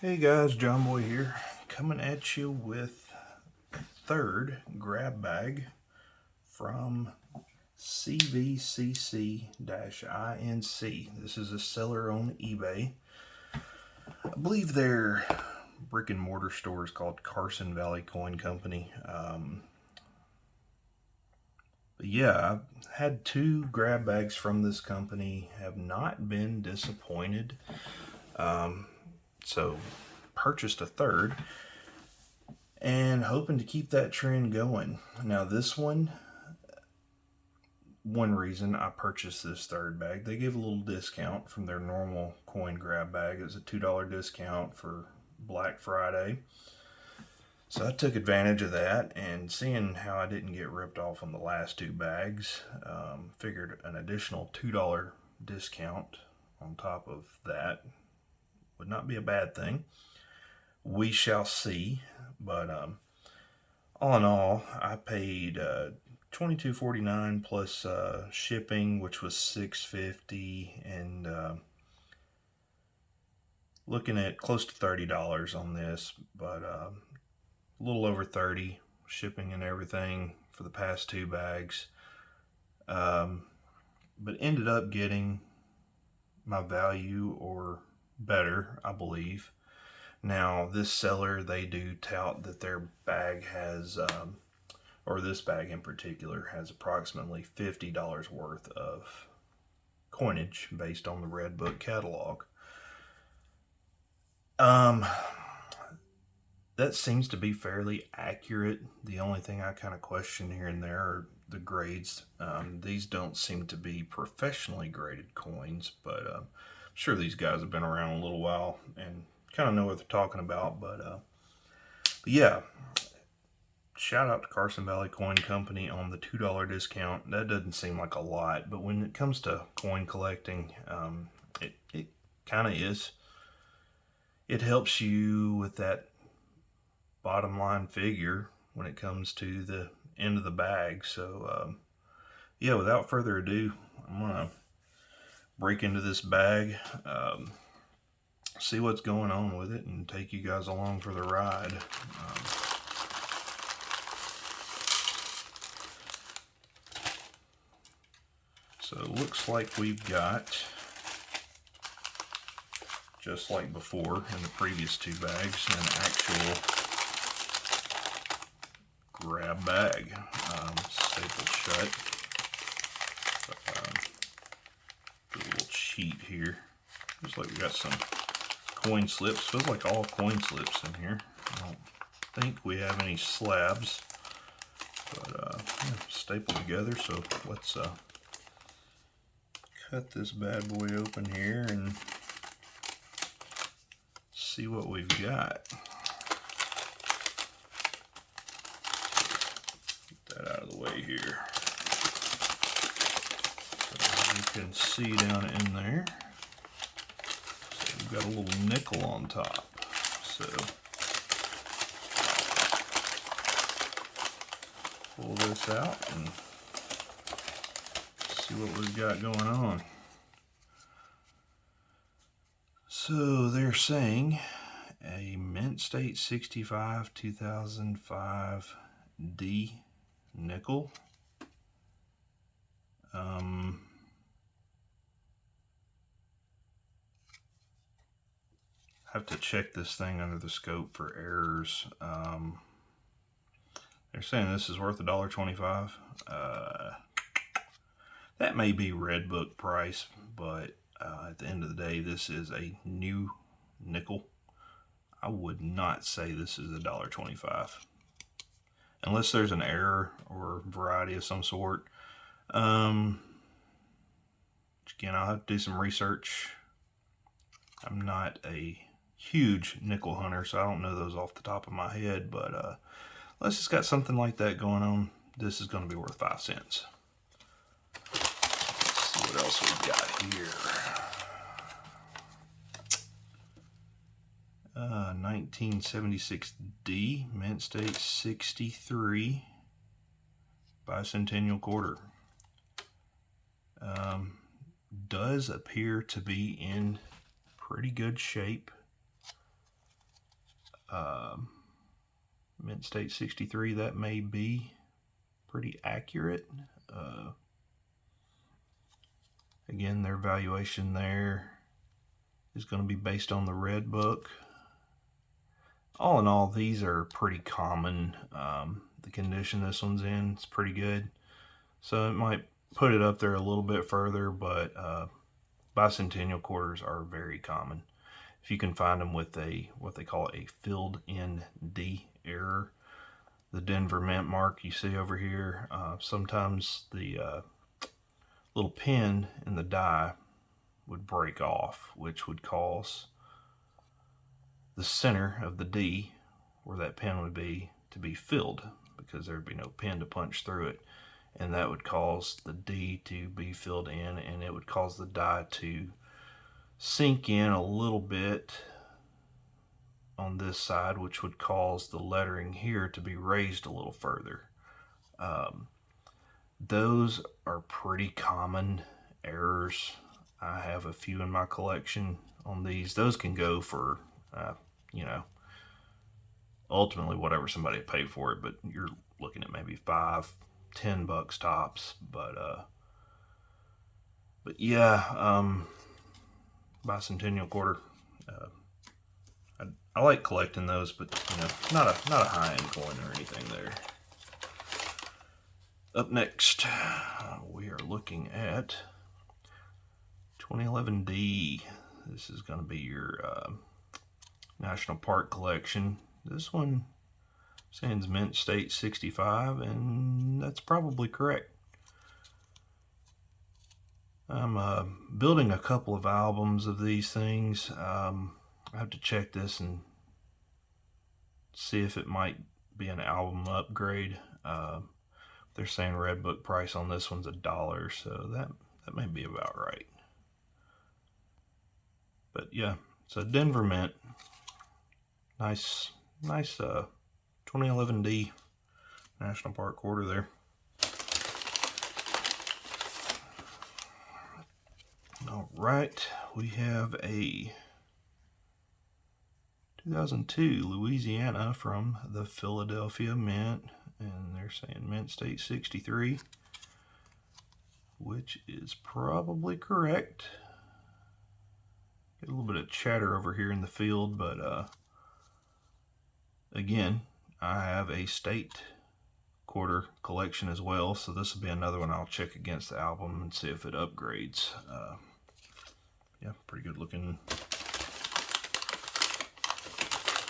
Hey guys, John Boy here, coming at you with a third grab bag from CVCC-INC. This is a seller on eBay. I believe their brick and mortar store is called Carson Valley Coin Company. But yeah, I've had two grab bags from this company, have not been disappointed. So purchased a third and hoping to keep that trend going. Now this one reason I purchased this third bag, they gave a little discount from their normal coin grab bag. It was a $2 discount for Black Friday. So I took advantage of that, and seeing how I didn't get ripped off on the last two bags, figured an additional $2 discount on top of that would not be a bad thing. We shall see, but all in all, I paid $22.49 plus shipping, which was $6.50, and looking at close to $30 on this, but a little over 30 shipping and everything for the past two bags. But ended up getting my value or better, I believe. Now, this seller, they do tout that their bag has, or this bag in particular, has approximately $50 worth of coinage based on the Red Book catalog. That seems to be fairly accurate. The only thing I kind of question here and there are the grades. These don't seem to be professionally graded coins, but I'm sure these guys have been around a little while and kind of know what they're talking about. But yeah, shout out to Carson Valley Coin Company on the $2 discount. That doesn't seem like a lot, but when it comes to coin collecting, it kind of is. It helps you with that bottom line figure when it comes to the end of the bag. So yeah, without further ado, I'm gonna break into this bag, see what's going on with it, and take you guys along for the ride. So it looks like we've got, just like before in the previous two bags, an actual grab bag, stapled shut. Do a little cheat here. Looks like we got some coin slips. Feels like all coin slips in here. I don't think we have any slabs, but yeah, stapled together. So let's cut this bad boy open here and see what we've got. Get that out of the way here. So you can see down in there, so we've got a little nickel on top. So pull this out and see what we've got going on. So they're saying a Mint State 65 2005 D nickel. Have to check this thing under the scope for errors. They're saying this is worth $1.25. That may be Red Book price, but at the end of the day, this is a new nickel. I would not say this is $1.25 unless there's an error or variety of some sort. Again, I'll have to do some research. I'm not a huge nickel hunter, so I don't know those off the top of my head, but unless it's got something like that going on, this is going to be worth 5 cents. Let's see what else we've got here. 1976D Mint State 63 bicentennial quarter. Does appear to be in pretty good shape. Mint State 63, that may be pretty accurate. Again, their valuation there is going to be based on the Red Book. All in all, these are pretty common. The condition this one's in is pretty good. So it might put it up there a little bit further, but bicentennial quarters are very common. If you can find them with what they call a filled-in D error, the Denver Mint mark you see over here, sometimes the little pin in the die would break off, which would cause the center of the D, where that pin would be, to be filled, because there would be no pin to punch through it. And that would cause the D to be filled in, and it would cause the die to sink in a little bit on this side, which would cause the lettering here to be raised a little further. Those are pretty common errors. I have a few in my collection on these. Those can go for, ultimately whatever somebody paid for it, but you're looking at maybe $5-10 tops. But yeah, bicentennial quarter. I like collecting those, but not a high-end coin or anything there. Up next, we are looking at 2011D. This is going to be your National Park collection. This one says Mint State 65, and that's probably correct. I'm building a couple of albums of these things. I have to check this and see if it might be an album upgrade. They're saying Red Book price on this one's $1, so that may be about right. But yeah, it's a Denver Mint. Nice 2011D National Park quarter there. All right, we have a 2002 Louisiana from the Philadelphia Mint, and they're saying Mint State 63, which is probably correct. Get a little bit of chatter over here in the field, but again, I have a state quarter collection as well, so this will be another one I'll check against the album and see if it upgrades. Yeah, pretty good looking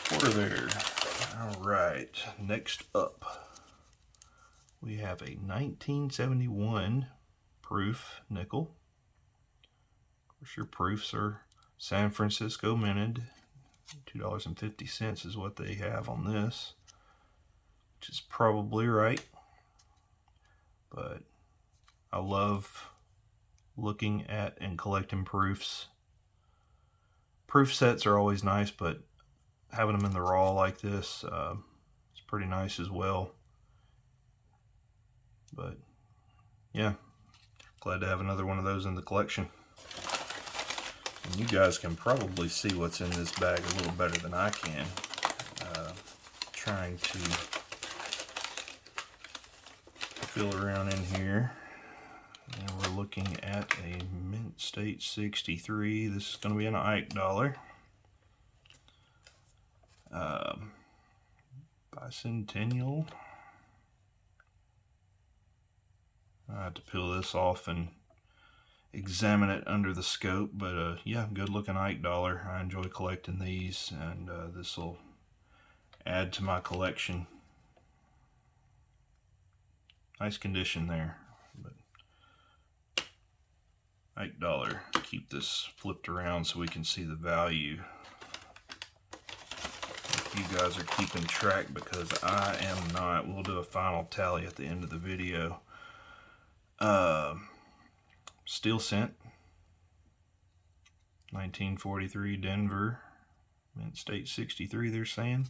quarter there. All right, next up, we have a 1971 proof nickel. Of course, your proofs are San Francisco minted. $2.50 is what they have on this, which is probably right. But I love looking at and collecting proofs. Proof sets are always nice, but having them in the raw like this is pretty nice as well. But yeah, glad to have another one of those in the collection. And you guys can probably see what's in this bag a little better than I can. Trying to feel around in here. And we're looking at a Mint State 63. This is going to be an Ike dollar. Bicentennial. I have to peel this off and examine it under the scope, but yeah, good looking Ike dollar. I enjoy collecting these, and this will add to my collection. Nice condition there. But Ike dollar. Keep this flipped around so we can see the value. If you guys are keeping track, because I am not. We'll do a final tally at the end of the video. Steel cent, 1943 Denver, Mint State 63 they're saying.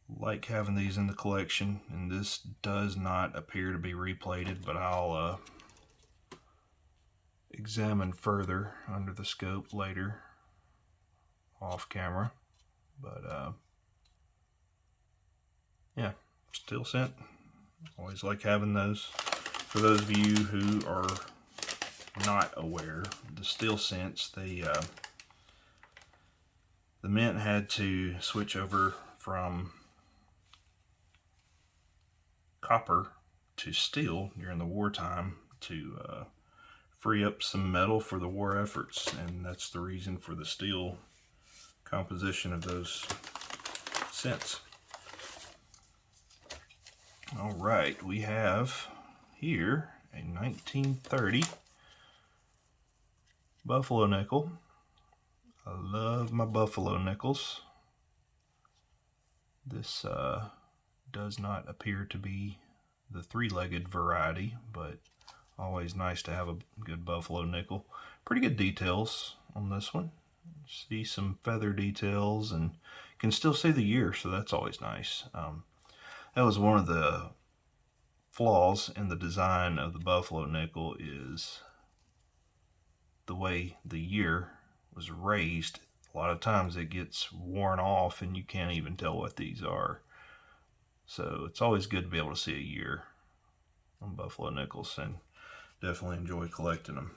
Like having these in the collection, and this does not appear to be replated, but I'll examine further under the scope later off camera. But yeah, steel cent. Always like having those. For those of you who are not aware, the steel cents, the mint had to switch over from copper to steel during the wartime to free up some metal for the war efforts, and that's the reason for the steel composition of those cents. All right, we have here a 1930 Buffalo nickel. I love my Buffalo nickels. This does not appear to be the three-legged variety, but always nice to have a good Buffalo nickel. Pretty good details on this one. See some feather details, and can still see the year, so that's always nice. That was one of the flaws in the design of the Buffalo nickel, is the way the year was raised. A lot of times it gets worn off and you can't even tell what these are. So it's always good to be able to see a year on Buffalo nickels, and definitely enjoy collecting them.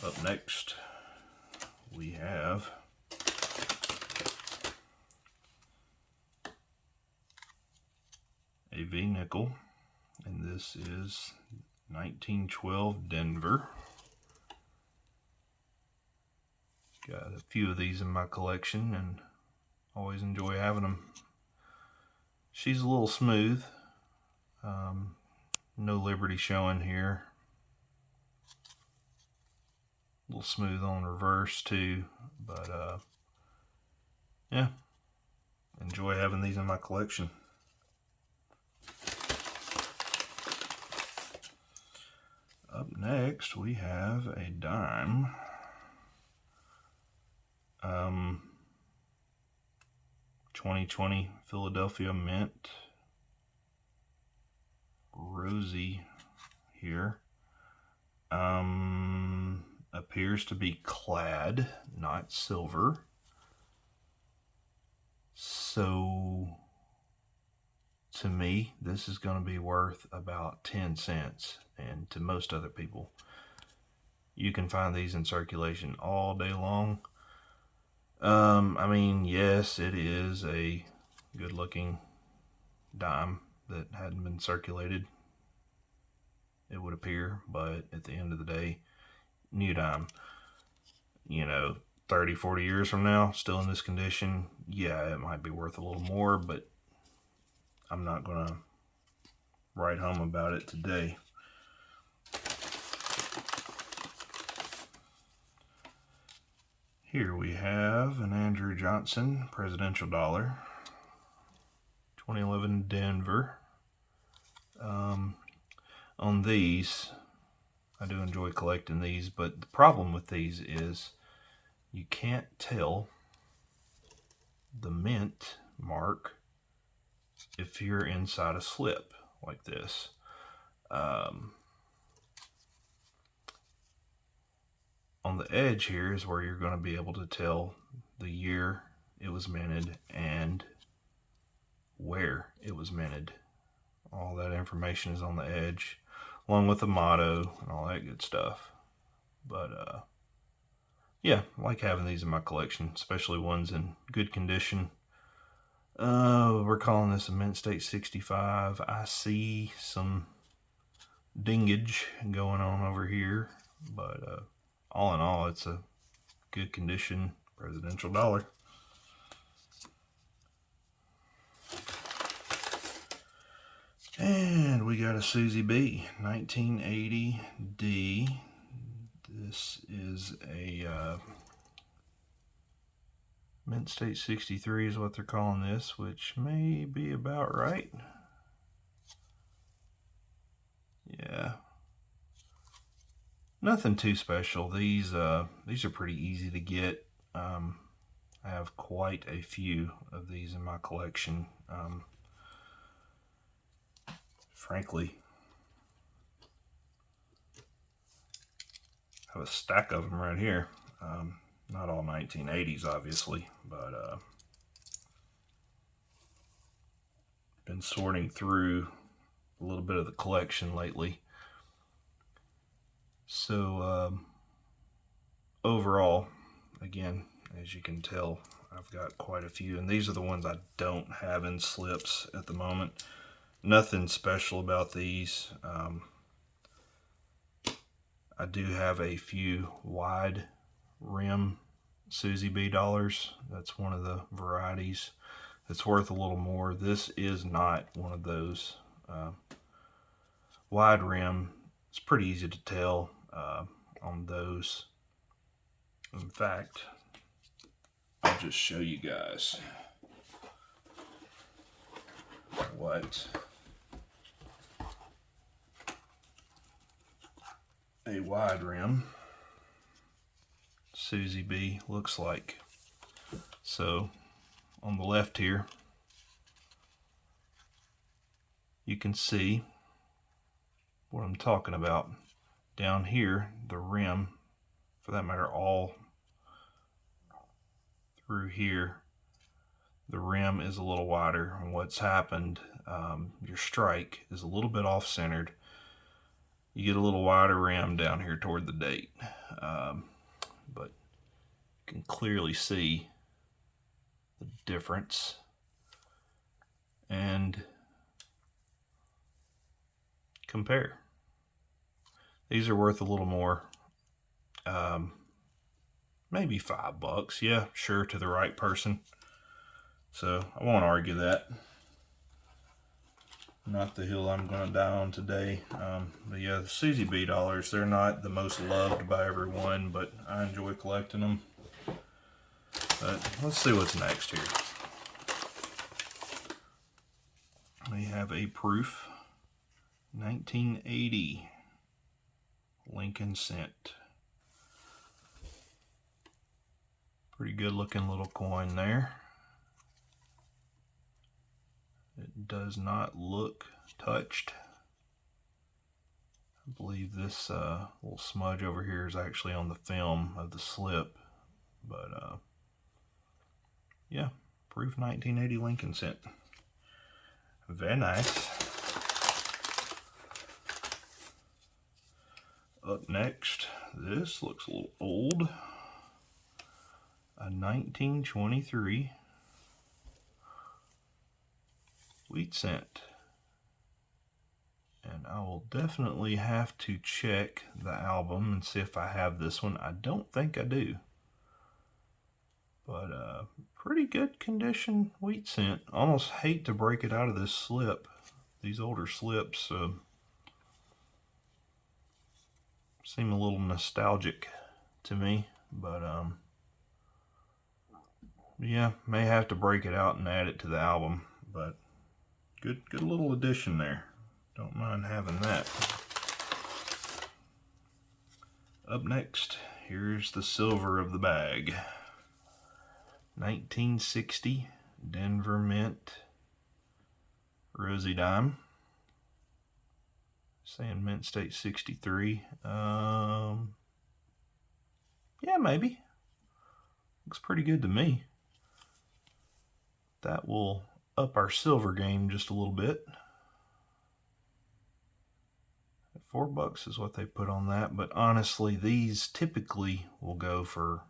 Up next, we have a V nickel, and this is 1912 Denver. Got a few of these in my collection and always enjoy having them. She's a little smooth. No Liberty showing here. A little smooth on reverse too, but yeah, enjoy having these in my collection. Up next, we have a dime. 2020 Philadelphia Mint. Rosy here. Appears to be clad, not silver. So, to me, this is going to be worth about 10 cents. And to most other people, you can find these in circulation all day long. I mean, yes, it is a good looking dime that hadn't been circulated, it would appear, but at the end of the day, new dime. 30, 40 years from now, still in this condition, yeah, it might be worth a little more, but I'm not going to write home about it today. Here we have an Andrew Johnson presidential dollar, 2011 Denver. On these, I do enjoy collecting these, but the problem with these is you can't tell the mint mark if you're inside a slip like this. On the edge here is where you're going to be able to tell the year it was minted and where it was minted. All that information is on the edge, along with the motto and all that good stuff. But yeah, I like having these in my collection, especially ones in good condition. We're calling this a Mint State 65. I see some dingage going on over here, but all in all, it's a good condition presidential dollar. And we got a Susie B, 1980 D. This is a Mint State 63 is what they're calling this, which may be about right. Yeah. Nothing too special. These are pretty easy to get. I have quite a few of these in my collection. Frankly, I have a stack of them right here. Not all 1980s, obviously, but been sorting through a little bit of the collection lately. So overall, again, as you can tell, I've got quite a few, and these are the ones I don't have in slips at the moment. Nothing special about these. I do have a few wide rim Susie B dollars. That's one of the varieties that's worth a little more. This is not one of those. Wide rim, it's pretty easy to tell on those. In fact, I'll just show you guys what a wide rim Susie B looks like. So on the left here, you can see what I'm talking about. Down here, the rim, for that matter, all through here, the rim is a little wider, and what's happened, your strike is a little bit off-centered. You get a little wider rim down here toward the date, but you can clearly see the difference. And compare. These are worth a little more, maybe $5. Yeah, sure, to the right person. So I won't argue that. Not the hill I'm going to die on today. But yeah, the Susie B dollars, they're not the most loved by everyone, but I enjoy collecting them. But let's see what's next here. We have a Proof 1980 Lincoln Cent. Pretty good looking little coin there. It does not look touched. I believe this little smudge over here is actually on the film of the slip. But yeah, Proof 1980 Lincoln Cent. Very nice. Up next, this looks a little old. A 1923 Wheat Cent. And I will definitely have to check the album and see if I have this one. I don't think I do. But pretty good condition Wheat Cent. Almost hate to break it out of this slip. These older slips seem a little nostalgic to me, but yeah, may have to break it out and add it to the album. But good little addition there. Don't mind having that. Up next, here's the silver of the bag. 1960 Denver Mint Rosie Dime. Saying Mint State 63. Yeah, maybe. Looks pretty good to me. That will up our silver game just a little bit. $4 is what they put on that, but honestly, these typically will go for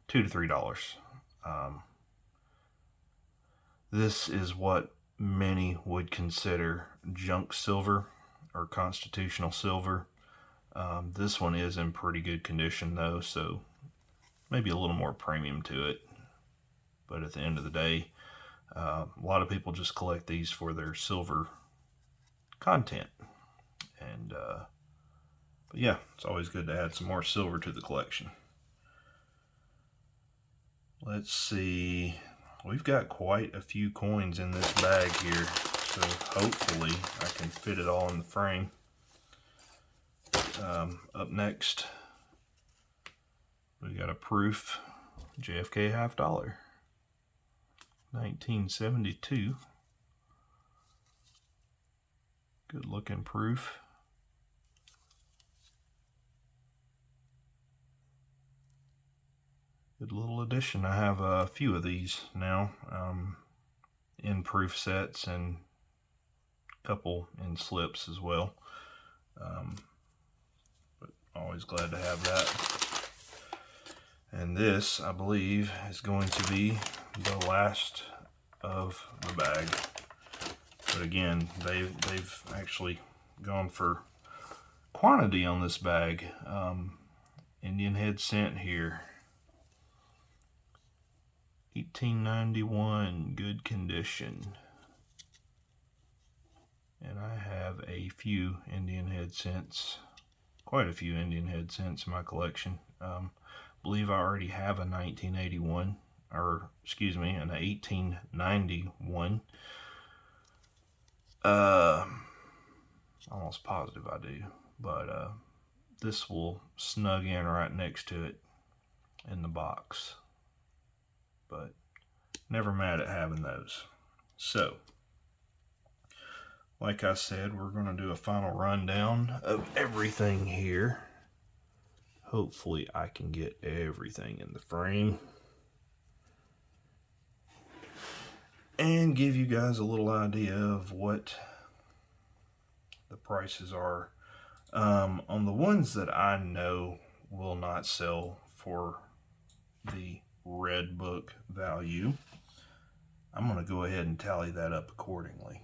$2 to $3. This is what many would consider junk silver or constitutional silver. This one is in pretty good condition though, so maybe a little more premium to it. But at the end of the day, a lot of people just collect these for their silver content. And but yeah, it's always good to add some more silver to the collection. Let's see. We've got quite a few coins in this bag here, so hopefully I can fit it all in the frame. Up next, we got a Proof JFK $50, 1972. Good looking Proof. good little addition. I have a few of these now in proof sets and a couple in slips as well. But always glad to have that. And this, I believe, is going to be the last of the bag. But again, they've actually gone for quantity on this bag. Indian head scent here. 1891, good condition. And I have a few Indian head scents, quite a few Indian head scents in my collection. Believe I already have a 1981, or excuse me, an 1891. Almost positive I do, but this will snug in right next to it in the box. But never mad at having those. So, like I said, we're going to do a final rundown of everything here. Hopefully I can get everything in the frame and give you guys a little idea of what the prices are. On the ones that I know will not sell for the red book value, I'm going to go ahead and tally that up accordingly.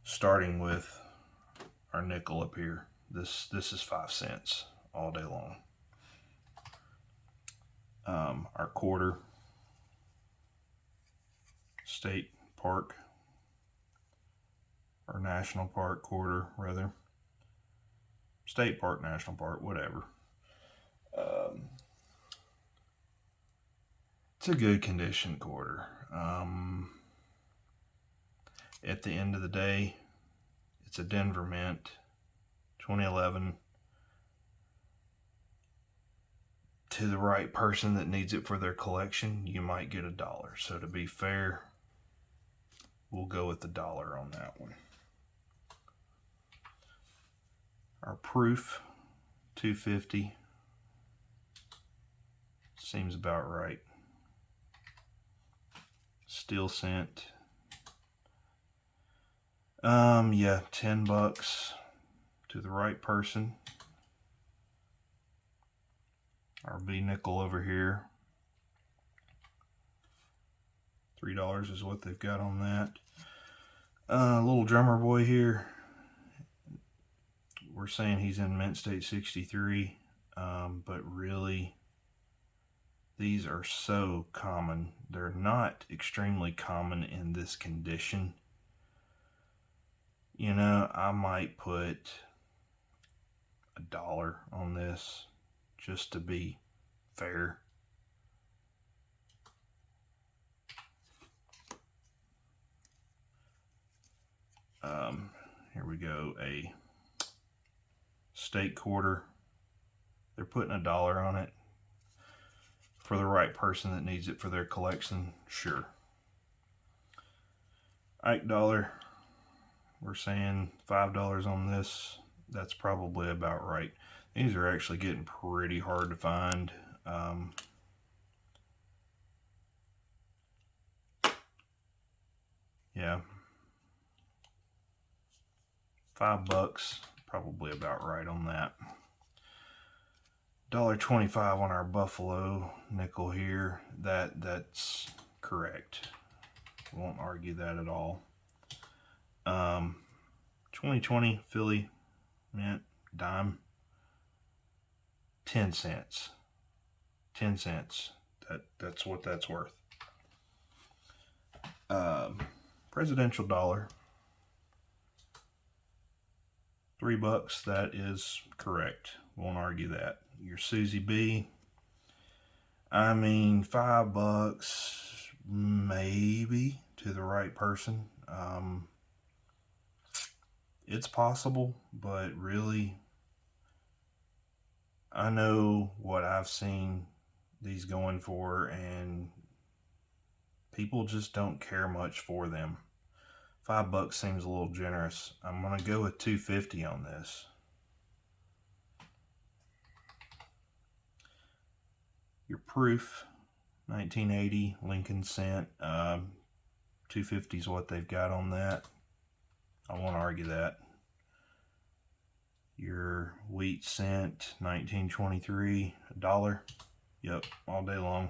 Starting with our nickel up here. This is 5 cents all day long. Our quarter, state park, or national park quarter rather. State park, national park, whatever. It's a good condition quarter. At the end of the day, it's a Denver Mint, 2011. To the right person that needs it for their collection, you might get $1. So to be fair, we'll go with $1 on that one. Our proof, 250. Seems about right. Steel scent. Yeah, $10 to the right person. Our V nickel over here, $3 is what they've got on that. Little drummer boy here, we're saying he's in mint state 63, but really these are so common. They're not extremely common in this condition. You know, I might put $1 on this just to be fair. Here we go, a state quarter. They're putting $1 on it. For the right person that needs it for their collection, sure. Ike dollar, we're saying $5 on this. That's probably about right. These are actually getting pretty hard to find. Yeah, $5, probably about right on that. $1.25 on our Buffalo nickel here. That's correct. Won't argue that at all. 2020 Philly mint dime, 10 cents. 10 cents. That's what that's worth. Presidential dollar, $3. That is correct. Won't argue that. Your Susie B, I mean, $5 maybe to the right person. It's possible, but really, I know what I've seen these going for, and people just don't care much for them. $5 seems a little generous. I'm gonna go with $2.50 on this. Your Proof 1980 Lincoln cent, 250 is what they've got on that. I won't argue that. Your Wheat cent 1923, $1. Yep, all day long.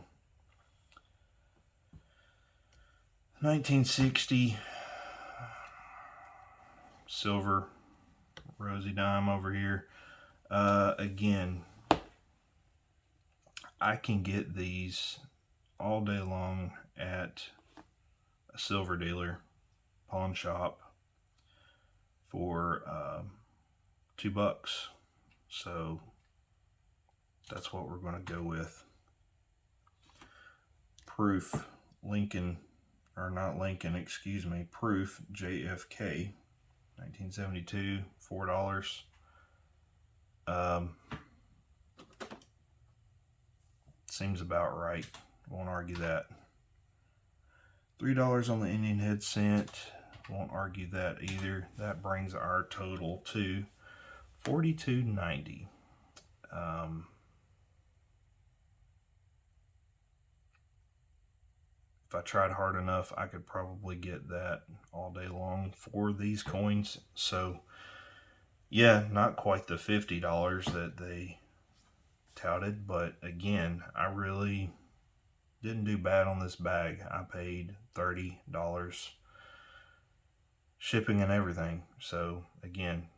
1960 silver rosy dime over here. Again, I can get these all day long at a silver dealer, pawn shop, for $2. So that's what we're going to go with. Proof Lincoln, or not Lincoln, excuse me, Proof JFK 1972, $4. Seems about right. Won't argue that. $3 on the Indian Head cent. Won't argue that either. That brings our total to $42.90. If I tried hard enough, I could probably get that all day long for these coins. So, yeah, not quite the $50 that they touted, but again, I really didn't do bad on this bag. I paid $30 shipping and everything. So, again,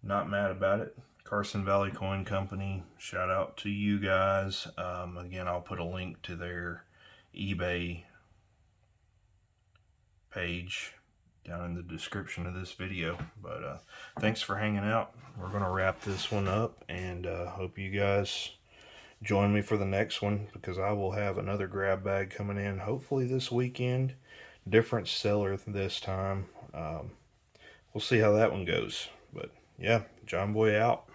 not mad about it. Carson Valley Coin Company, shout out to you guys. Again, I'll put a link to their eBay page down in the description of this video. But thanks for hanging out. We're going to wrap this one up, and hope you guys join me for the next one, because I will have another grab bag coming in hopefully this weekend. Different seller this time. We'll see how that one goes. But yeah, John Boy out.